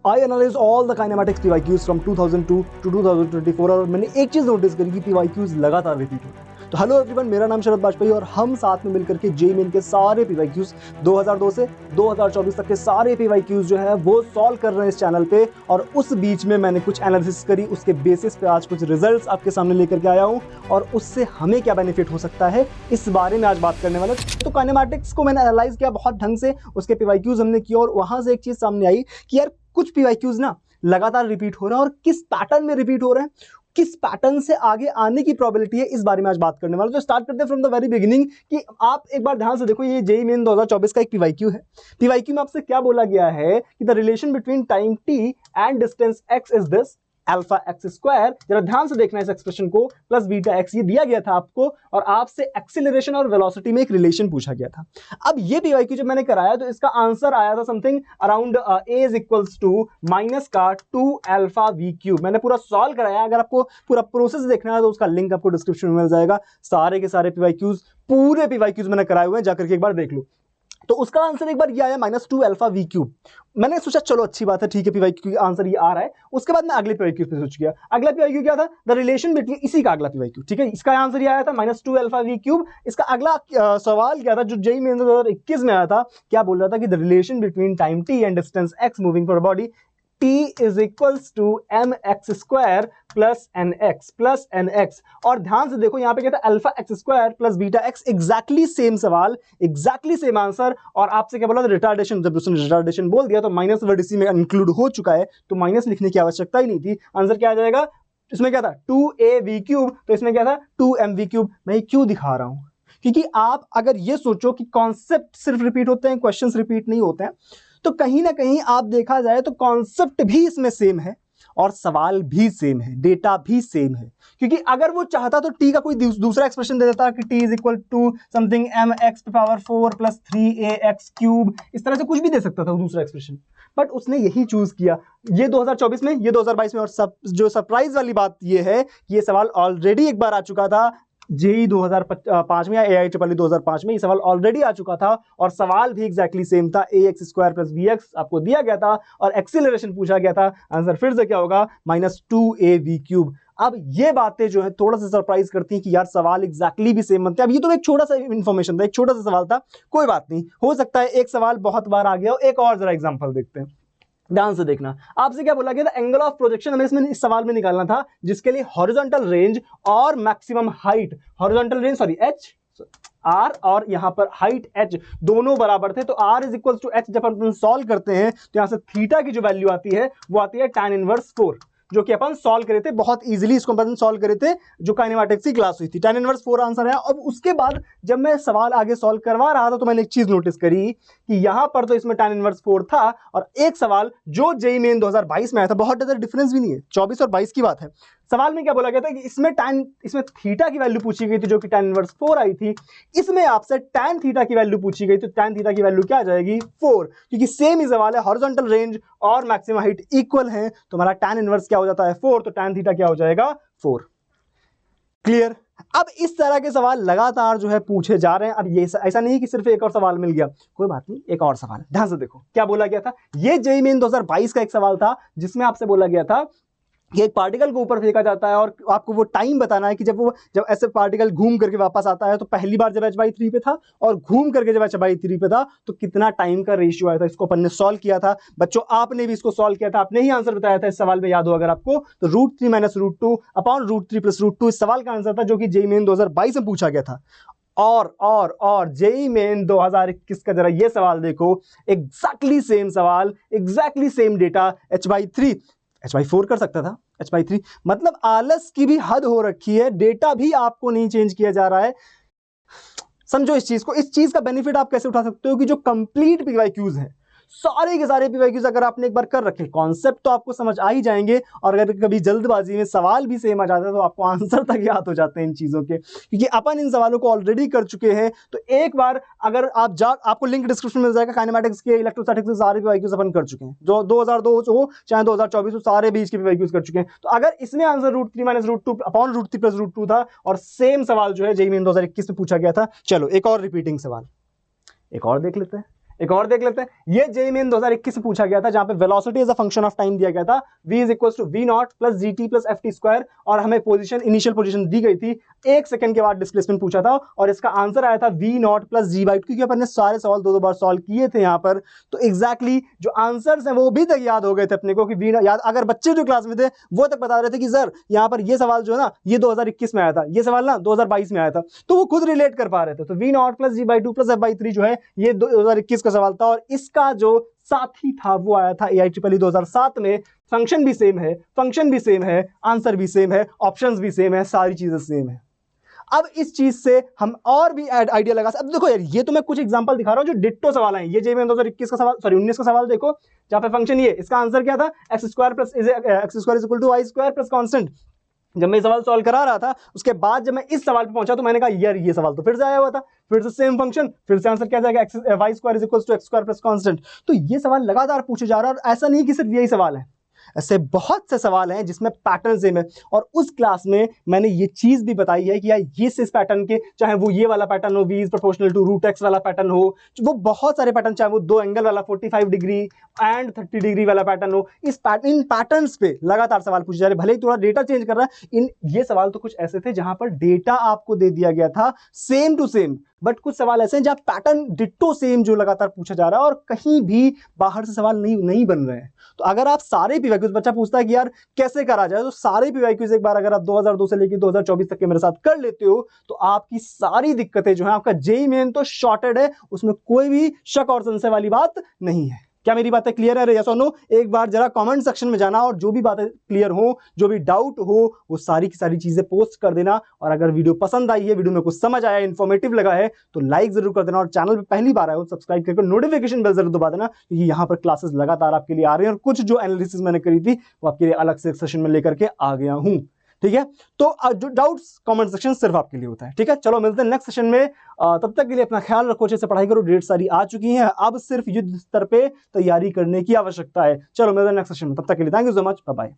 I analyzed all the kinematics PYQs from 2002 to 2024 और मैंने एक चीज़ नोटिस करी कि PYQs लगातार रिपीट हो रहे हैं। तो हेलो एवरीवन, मेरा नाम शरद वाजपेयी और हम साथ में मिलकर के जेईई मेन के सारे PYQs 2002 से 2024 तक के सारे PYQs जो है वो सॉल्व कर रहे हैं इस चैनल पे। और उस बीच में मैंने कुछ एनालिसिस करी, उसके बेसिस पे आज कुछ रिजल्ट्स आपके सामने लेकर के आया हूँ और उससे हमें क्या बेनिफिट हो सकता है इस बारे में आज बात करने वाला। तो काइनेमैटिक्स को मैंने एनालाइज किया बहुत ढंग से, उसके PYQs हमने किया और वहां से एक चीज सामने आई कि यार कुछ PYQs ना लगातार रिपीट हो रहे हैं और किस पैटर्न में रिपीट हो रहे हैं, किस पैटर्न से आगे आने की प्रोबेबिलिटी है, इस बारे में आज बात करने वाला। तो स्टार्ट करते हैं फ्रॉम द वेरी बिगिनिंग कि आप एक बार ध्यान से देखो, ये जेईई मेन 2024 का एक PYQ है। PYQ में आपसे क्या बोला गया है कि the relation between time t and distance x is this alpha x square. जरा ध्यान से देखना इस एक्सप्रेशन को, प्लस बीटा एक्स, ये दिया गया था आपको और आपसे एक्सीलरेशन और वेलोसिटी में एक रिलेशन पूछा गया था। अब ये PYQ जब मैंने कराया तो इसका आंसर आया था something around a is equals to minus का 2 अल्फा v क्यूब। मैंने पूरा सॉल्व कराया, अगर आपको पूरा प्रोसेस देखना है तो उसका लिंक आपको डिस्क्रिप्शन में मिल जाएगा। सारे के सारे PYQs, पूरे PYQs मैंने कराए हुए हैं, जाकर के एक बार देख लो। तो उसका आंसर एक बार ये आया -2 अल्फा v क्यूब। मैंने सोचा चलो अच्छी बात है, ठीक है, PYQ का आंसर ये आ रहा है। उसके बाद मैं अगले PYQ पे सोच गया। अगला PYQ क्या था? द रिलेशन बिटवीन, इसी का अगला PYQ, ठीक है, इसका आंसर ये आया था -2 अल्फा v क्यूब। इसका अगला सवाल क्या था जो जेईई मेन 2021 में आया था? क्या बोल रहा था कि the relation between time t and distance x moving for body t is equals to mx square plus nx। और ध्यान से देखो यहाँ पे क्या था? Alpha x square plus beta x, exactly same सवाल, एग्जैक्टली सेम आंसर। और आपसे क्या बोला? रिटार्डेशन। जब उसने रिटार्डेशन बोल दिया तो माइनस वर्ड इसी में इंक्लूड हो चुका है, तो माइनस लिखने की आवश्यकता ही नहीं थी। आंसर क्या आ जाएगा? इसमें क्या था? 2av क्यूब, तो इसमें क्या था? 2mv cube. मैं क्यों दिखा रहा हूं? क्योंकि आप अगर ये सोचो कि कॉन्सेप्ट सिर्फ रिपीट होते हैं, क्वेश्चंस रिपीट नहीं होते हैं, तो कहीं ना कहीं आप देखा जाए तो कॉन्सेप्ट भी इसमें सेम है और सवाल भी सेम है, डेटा भी सेम है। क्योंकि अगर वो चाहता तो टी का कोई दूसरा एक्सप्रेशन दे देता कि T is equal to something M X power 4 plus 3ax cube, इस तरह से कुछ भी दे सकता था वो दूसरा एक्सप्रेशन, बट उसने यही चूज किया। ये 2024 में, ये 2022 में। और जो सरप्राइज वाली बात ये है कि ये सवाल ऑलरेडी एक बार आ चुका था जेईई 2005 में या AIEEE 2005 में। ये सवाल ऑलरेडी आ चुका था और सवाल भी एग्जैक्टली सेम था। ax स्क्वायर प्लस bx आपको दिया गया था और एक्सीलरेशन पूछा गया था। आंसर फिर से क्या होगा? -2av cube. अब ये बातें जो है थोड़ा सा सरप्राइज करती हैं कि यार सवाल एग्जैक्टली भी सेम बनते हैं। अब ये तो एक छोटा सा इंफॉर्मेशन था, एक छोटा सा सवाल था, कोई बात नहीं, हो सकता है एक सवाल बहुत बार आ गया हो। एक और जरा एग्जांपल देखते हैं, ध्यान से देखना। आपसे क्या बोला गया था? एंगल ऑफ प्रोजेक्शन हमें इसमें इस सवाल में निकालना था, जिसके लिए हॉरिजॉन्टल रेंज और maximum height, horizontal range sorry h r और यहां पर हाइट h दोनों बराबर थे। तो r is equal to h जब अपन सॉल्व करते हैं तो यहां से थीटा की जो वैल्यू आती है वो आती है tan इनवर्स 4, जो कि अपन सॉल्व करे थे बहुत इजीली। इसको अपन सॉल्व करे थे जो काइनेमैटिक्स की क्लास हुई थी। tan इनवर्स 4 आंसर है। अब उसके बाद जब मैं सवाल आगे सॉल्व करवा रहा था तो मैंने एक चीज नोटिस करी कि यहां पर तो इसमें tan इनवर्स 4 था और एक सवाल जो जेईई मेन 2022 में आया था, बहुत ज्यादा डिफरेंस भी नहीं है, 24 और 22 की बात है। सवाल में क्या बोला गया था कि इसमें थीटा की वैल्यू पूछी गई थी जो कि tan इनवर्स 4 आई थी। इसमें आपसे tan थीटा की वैल्यू पूछी गई, तो tan थीटा की वैल्यू क्या आ जाएगी? 4, क्योंकि सेम ही सवाल है, हॉरिजॉन्टल रेंज और मैक्सिमम हाइट इक्वल है, तो हमारा tan इनवर्स क्या हो जाता है? 4, तो tan थीटा क्या हो जाएगा? 4। क्लियर? अब इस तरह के सवाल लगातार जो है पूछे जा रहे हैं। अब ये ऐसा नहीं कि सिर्फ एक और सवाल मिल गया, कोई बात नहीं, एक और सवाल। ध्यान से देखो क्या बोला गया था। ये जेईई मेन 2022 का एक सवाल था जिसमें आपसे बोला गया था कि एक पार्टिकल को ऊपर फेंका जाता है और आपको वो टाइम बताना है कि जब ऐसे पार्टिकल घूम करके वापस आता है तो पहली बार जब h/3 पे था और घूम करके जब h/3 पे था तो कितना टाइम का रेशियो आया था। इसको अपन ने सॉल्व किया था बच्चों, आपने भी इसको सॉल्व किया था, आपने ही आंसर बताया था इस सवाल में, याद हो अगर आपको तो √3 - √2 अपॉन √3 + √2 इस सवाल का आंसर था जो कि जेईई मेन 2022 में पूछा गया था। और जेईई मेन 2021 का जरा ये सवाल देखो, एग्जैक्टली सेम सवाल, एग्जैक्टली सेम डेटा, h/4 कर सकता था, h/3। मतलब आलस की भी हद हो रखी है, डेटा भी आपको नहीं चेंज किया जा रहा है। समझो इस चीज को, इस चीज का बेनिफिट आप कैसे उठा सकते हो कि जो कंप्लीट PYQs हैं, सारे के सारे PYQs अगर आपने एक बार कर रखे, कॉन्सेप्ट तो आपको समझ आ ही जाएंगे और अगर कभी जल्दबाजी में सवाल भी सेम आ जाता है तो आपको आंसर तक याद हो जाते हैं इन चीजों के, क्योंकि अपन इन सवालों को ऑलरेडी कर चुके हैं। तो एक बार अगर आपको लिंक डिस्क्रिप्शन में मिल जाएगा, काइनेमैटिक्स के, इलेक्ट्रोस्टैटिक्स के सारे PYQs अपन कर चुके हैं, जो 2002 हो चाहे 2024 हो, सारे बीच के PYQs कर चुके हैं। तो अगर इसमें आंसर √3 - √2 अपॉन √3 + √2 था और सेम सवाल जो है जेईई मेन 2021 में पूछा गया था। चलो एक और रिपीटिंग सवाल, एक और देख लेते हैं। एक और देख लेते हैं, ये जेईई मेन 2021 में पूछा गया था, जहां पे velocity as a function of time दिया गया था, v is equal to V naught plus G T plus F T square, और हमें पोजीशन, इनिशियल पोजीशन दी गई थी, 1 सेकंड के बाद डिस्प्लेसमेंट पूछा था, और इसका आंसर आया था v naught plus G by, क्योंकि अपन ने सारे सवाल दो बार सॉल्व किए थे यहाँ पर, तो एग्जैक्टली जो आंसर्स हैं वो भी तक याद हो गए थे अपने को कि v याद, अगर बच्चे जो क्लास में थे वो तक बता रहे थे कि सर यहाँ पर ये सवाल जो है ना ये 2021 में आया था, ये सवाल ना 2022 में आया था, तो वो खुद रिलेट कर पा रहे थे। तो v naught plus G by two plus F by three जो है ये 2021 का सवाल था, और इसका जो साथी था वो आया था AIEEE 2007 में। फंक्शन भी सेम है, फंक्शन भी सेम है, आंसर भी सेम है, ऑप्शंस भी सेम है, सारी चीजें सेम है। अब इस चीज से हम और भी आइडिया लगा सकते। अब देखो यार, ये तो मैं कुछ एग्जांपल दिखा रहा हूं जो डिट्टो सवाल हैं। ये जेईई में 2021 का सवाल, सॉरी 19 का सवाल देखो, जहां पे फंक्शन ये, इसका आंसर क्या था, X square is equal to Y square plus constant. जब मैं सवाल सॉल्व करा रहा था, उसके बाद जब मैं इस सवाल पे पहुंचा तो मैंने कहा यार ये सवाल तो फिर से आया हुआ था, फिर से सेम फंक्शन, फिर से आंसर क्या जाएगा, X Y square is equal to X square plus constant. तो ये सवाल लगातार पूछे जा रहा है, और ऐसा नहीं कि सिर्फ यही सवाल है, ऐसे बहुत से सवाल हैं जिसमें पैटर्न सेम है। और उस क्लास में मैंने ये चीज भी बताई है कि यार ये इस पैटर्न के, चाहे वो ये वाला पैटर्न हो, v is proportional to root X वाला पैटर्न हो, वो बहुत सारे पैटर्न, चाहे वो दो एंगल वाला 45 डिग्री एंड 30 डिग्री वाला पैटर्न हो, इन पैटर्न्स पे लगातार सवाल पूछे जा रहे। भले ही थोड़ा डेटा चेंज कर रहा है, ये सवाल तो कुछ ऐसे थे जहां पर डेटा आपको दे दिया गया था सेम टू सेम, बट कुछ सवाल ऐसे हैं जहां पैटर्न डिट्टो सेम जो लगातार पूछा जा रहा है, और कहीं भी बाहर से सवाल नहीं बन रहे हैं। तो अगर आप सारे पीवाईक्यूज, बच्चा पूछता है कि यार कैसे करा जाए, तो सारे पीवाईक्यूज एक बार अगर आप 2002 से लेकर 2024 तक के मेरे साथ कर लेते हो, तो आपकी सारी दिक्कतें जो है, आपका जेईई मेन तो शॉर्टेड है, उसमें कोई भी शक और संशय वाली बात नहीं है। क्या मेरी बातें क्लियर है? यस और नो एक बार जरा कमेंट सेक्शन में जाना, और जो भी बातें क्लियर हो, जो भी डाउट हो, वो सारी की सारी चीजें पोस्ट कर देना। और अगर वीडियो पसंद आई है, वीडियो में कुछ समझ आया, इन्फॉर्मेटिव लगा है, तो लाइक जरूर कर देना, और चैनल पे पहली बार आए हो सब्सक्राइब करके नोटिफिकेशन बेल जरूर दबा देना, क्योंकि यहाँ पर क्लासेस लगातार आपके लिए आ रही है, और कुछ जो एनालिसिस मैंने करी थी वो आपके लिए अलग से सेशन में लेकर के आ गया हूँ। ठीक है, तो जो डाउट्स कमेंट सेक्शन सिर्फ आपके लिए होता है। ठीक है, चलो मिलते हैं नेक्स्ट सेशन में। तब तक के लिए अपना ख्याल रखो, अच्छे से पढ़ाई करो, डेट सारी आ चुकी हैं, अब सिर्फ युद्ध स्तर पे तैयारी करने की आवश्यकता है। चलो मिलते हैं नेक्स्ट सेशन में, तब तक के लिए thank you so much, bye bye.